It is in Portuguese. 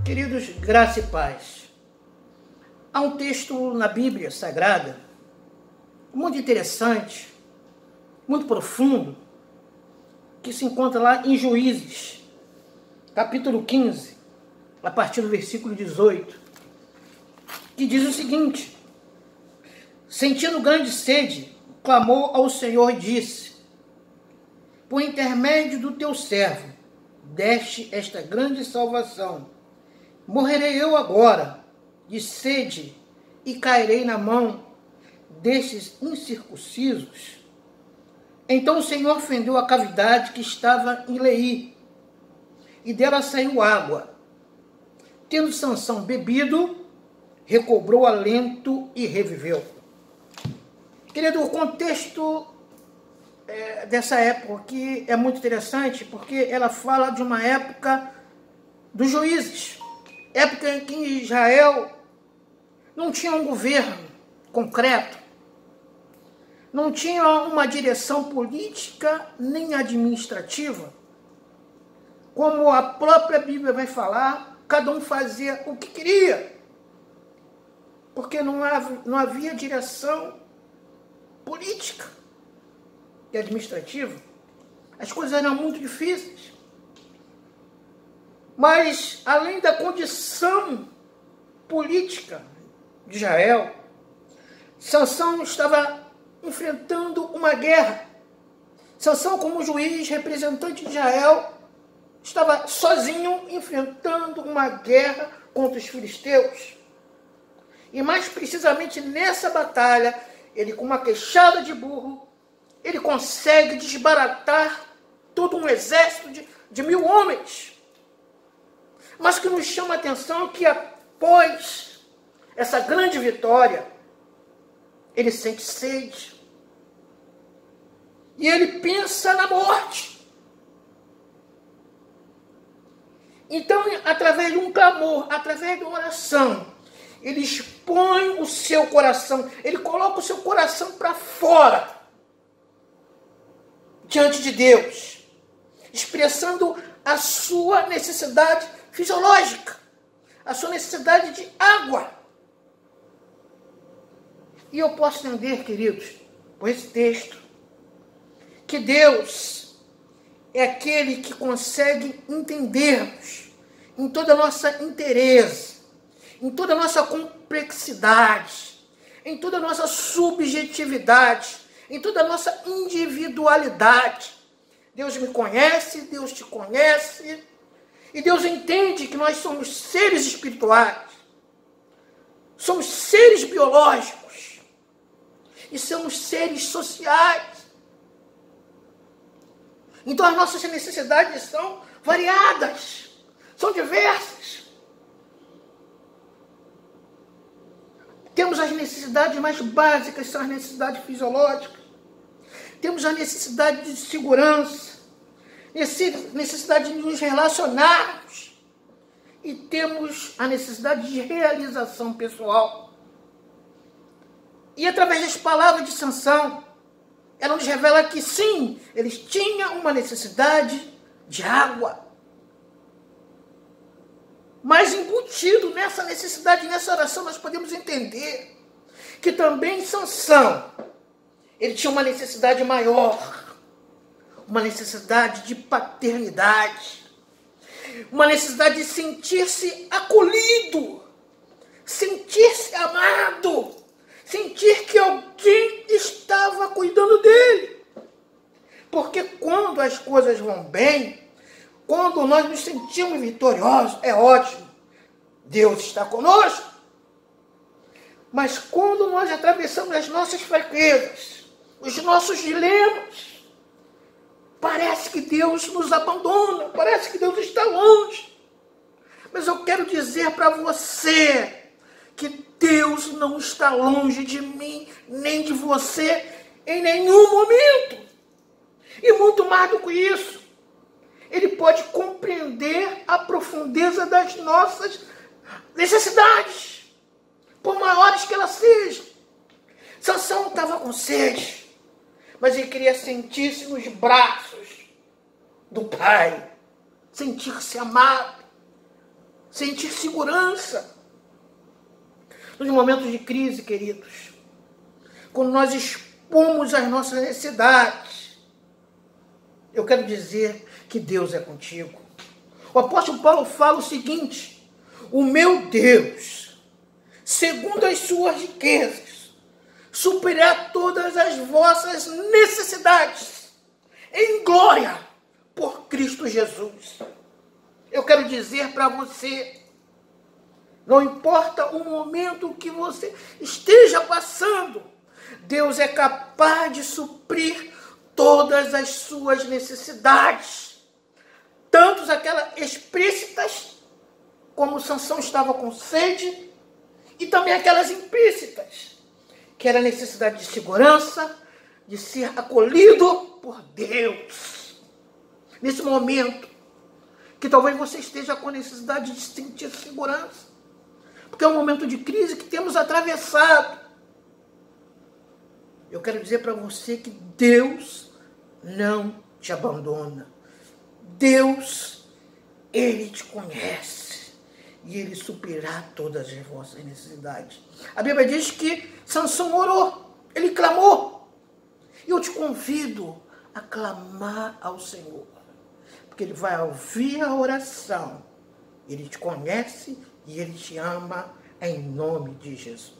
Queridos, graça e paz. Há um texto na Bíblia Sagrada muito interessante, muito profundo, que se encontra lá em Juízes, capítulo 15, a partir do versículo 18, que diz o seguinte: sentindo grande sede, clamou ao Senhor e disse: por intermédio do teu servo, deste esta grande salvação. Morrerei eu agora de sede e cairei na mão destes incircuncisos? Então o Senhor fendeu a cavidade que estava em Leí, e dela saiu água. Tendo Sansão bebido, recobrou alento e reviveu. Querido, o contexto dessa época aqui é muito interessante, porque ela fala de uma época dos juízes, época em que Israel não tinha um governo concreto, não tinha uma direção política nem administrativa. Como a própria Bíblia vai falar, cada um fazia o que queria, porque não havia direção política e administrativa. As coisas eram muito difíceis. Mas, além da condição política de Israel, Sansão estava enfrentando uma guerra. Sansão, como juiz, representante de Israel, estava sozinho enfrentando uma guerra contra os filisteus. E mais precisamente nessa batalha, ele, com uma queixada de burro, ele consegue desbaratar todo um exército de 1000 homens. Mas o que nos chama a atenção é que após essa grande vitória, ele sente sede. E ele pensa na morte. Então, através de um clamor, através de uma oração, ele expõe o seu coração, ele coloca o seu coração para fora, diante de Deus, expressando a sua necessidade fisiológica, a sua necessidade de água. E eu posso entender, queridos, por esse texto, que Deus é aquele que consegue entendermos em toda a nossa inteireza, em toda a nossa complexidade, em toda a nossa subjetividade, em toda a nossa individualidade. Deus me conhece, Deus te conhece, e Deus entende que nós somos seres espirituais, somos seres biológicos, e somos seres sociais. Então as nossas necessidades são variadas, são diversas. Temos as necessidades mais básicas, são as necessidades fisiológicas. Temos a necessidade de segurança, necessidade de nos relacionarmos. E temos a necessidade de realização pessoal. E através das palavras de Sansão, ela nos revela que sim, eles tinham uma necessidade de água. Mas embutido nessa necessidade, nessa oração, nós podemos entender que também Sansão, ele tinha uma necessidade maior, uma necessidade de paternidade, uma necessidade de sentir-se acolhido, sentir-se amado, sentir que alguém estava cuidando dele. Porque quando as coisas vão bem, quando nós nos sentimos vitoriosos, é ótimo, Deus está conosco. Mas quando nós atravessamos as nossas fraquezas, os nossos dilemas, parece que Deus nos abandona, parece que Deus está longe. Mas eu quero dizer para você que Deus não está longe de mim, nem de você, em nenhum momento. E muito mais do que isso, Ele pode compreender a profundeza das nossas necessidades, por maiores que elas sejam. Sansão estava com sede, mas ele queria sentir-se nos braços do Pai, sentir-se amado, sentir segurança. Nos momentos de crise, queridos, quando nós expomos as nossas necessidades, eu quero dizer que Deus é contigo. O apóstolo Paulo fala o seguinte: o meu Deus, segundo as suas riquezas, suprirá todas as vossas necessidades em glória por Cristo Jesus. Eu quero dizer para você, não importa o momento que você esteja passando, Deus é capaz de suprir todas as suas necessidades, tanto aquelas explícitas, como Sansão estava com sede, e também aquelas implícitas, que era a necessidade de segurança, de ser acolhido por Deus. Nesse momento, que talvez você esteja com necessidade de sentir segurança, porque é um momento de crise que temos atravessado. Eu quero dizer para você que Deus não te abandona. Deus, Ele te conhece e Ele suprirá todas as vossas necessidades. A Bíblia diz que Sansão orou, ele clamou. E eu te convido a clamar ao Senhor, porque Ele vai ouvir a oração. Ele te conhece e Ele te ama, em nome de Jesus.